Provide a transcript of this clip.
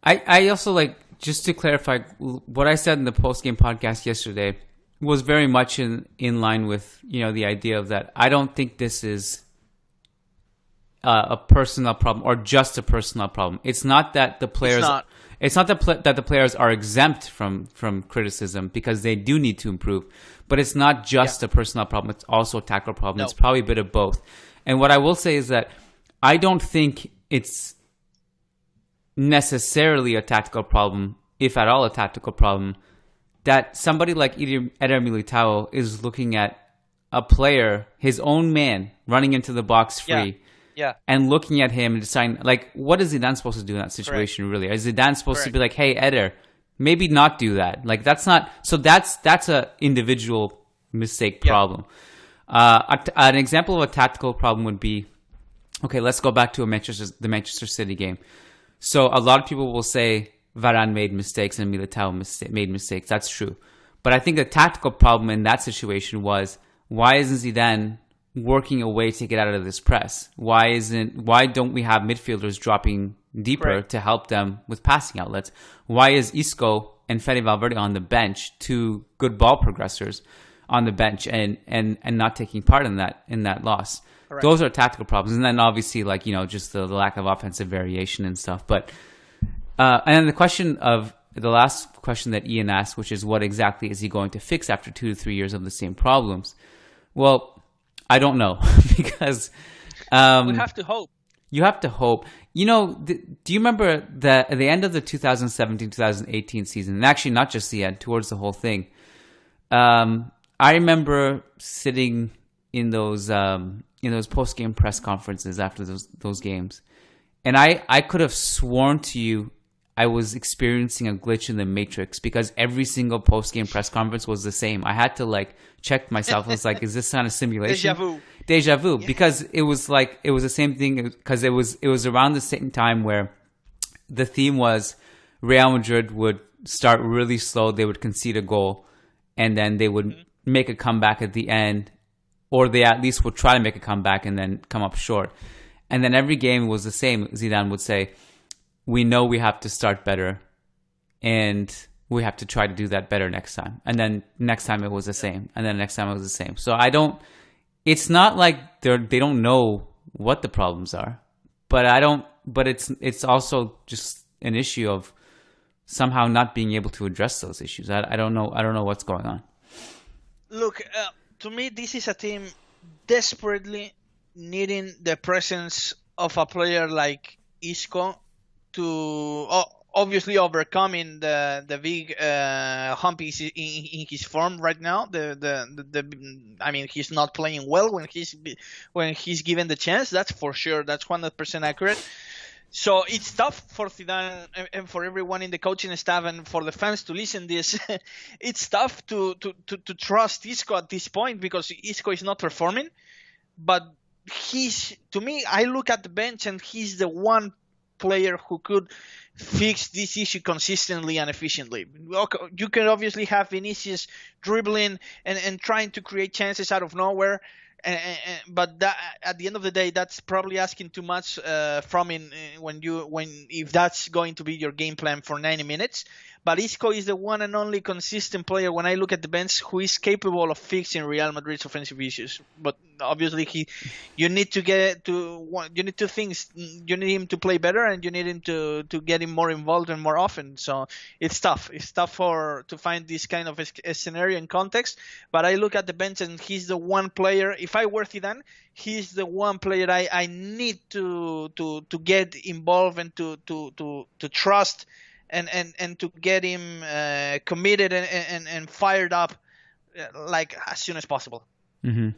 I also like, just to clarify, what I said in the post-game podcast yesterday was very much in line with, the idea of that. I don't think this is a personal problem or just a personal problem. It's not that the players. It's not that the players are exempt from criticism, because they do need to improve. But it's not just a personal problem. It's also a tactical problem. No. It's probably a bit of both. And what I will say is that I don't think it's necessarily a tactical problem, if at all a tactical problem, that somebody like Eder Militao is looking at a player, his own man, running into the box free. Yeah. And looking at him and deciding, like, what is Zidane supposed to do in that situation, really? Is Zidane supposed to be like, hey, Eder, maybe not do that? Like, that's not... So that's a individual mistake problem. An example of a tactical problem would be, okay, let's go back to the Manchester City game. So a lot of people will say Varane made mistakes and Militao made mistakes. That's true. But I think the tactical problem in that situation was, why isn't Zidane working a way to get out of this press? Why don't we have midfielders dropping deeper to help them with passing outlets? Why is Isco and Fede Valverde on the bench, two good ball progressors on the bench, and not taking part in that loss? Correct. Those are tactical problems. And then obviously, like, just the lack of offensive variation and stuff. But and then the last question that Ian asked, which is, what exactly is he going to fix after 2 to 3 years of the same problems? Well, I don't know, because we have to hope. You have to hope. Do you remember at the end of the 2017-2018 season, and actually not just the end, towards the whole thing, I remember sitting in those post-game press conferences after those games, and I could have sworn to you I was experiencing a glitch in the matrix, because every single post-game press conference was the same. I had to check myself. I was like, is this kind of simulation? Deja vu. Yeah. Because it was the same thing, because it was around the same time where the theme was Real Madrid would start really slow, they would concede a goal, and then they would make a comeback at the end, or they at least would try to make a comeback and then come up short. And then every game was the same. Zidane would say, we know we have to start better, and we have to try to do that better next time. And then next time it was the same. And then next time it was the same. So it's not like they don't know what the problems are, but it's also just an issue of somehow not being able to address those issues. I don't know what's going on. Look, to me, this is a team desperately needing the presence of a player like Isco to obviously overcoming the big hump in his form right now. I mean, he's not playing well when he's given the chance. That's for sure. That's 100% accurate. So it's tough for Zidane and for everyone in the coaching staff and for the fans to listen this. It's tough to trust Isco at this point, because Isco is not performing. But to me, I look at the bench and he's the one player who could fix this issue consistently and efficiently. You can obviously have Vinicius dribbling and trying to create chances out of nowhere, but that, at the end of the day, that's probably asking too much from him if that's going to be your game plan for 90 minutes. But Isco is the one and only consistent player when I look at the bench who is capable of fixing Real Madrid's offensive issues. But obviously, you need two things. You need him to play better, and you need him to get him more involved and more often. So it's tough. It's tough to find this kind of a scenario and context. But I look at the bench, and he's the one player. If I were Zidane, he's the one player I need to get involved and to trust. And to get him committed and fired up as soon as possible. Mm-hmm.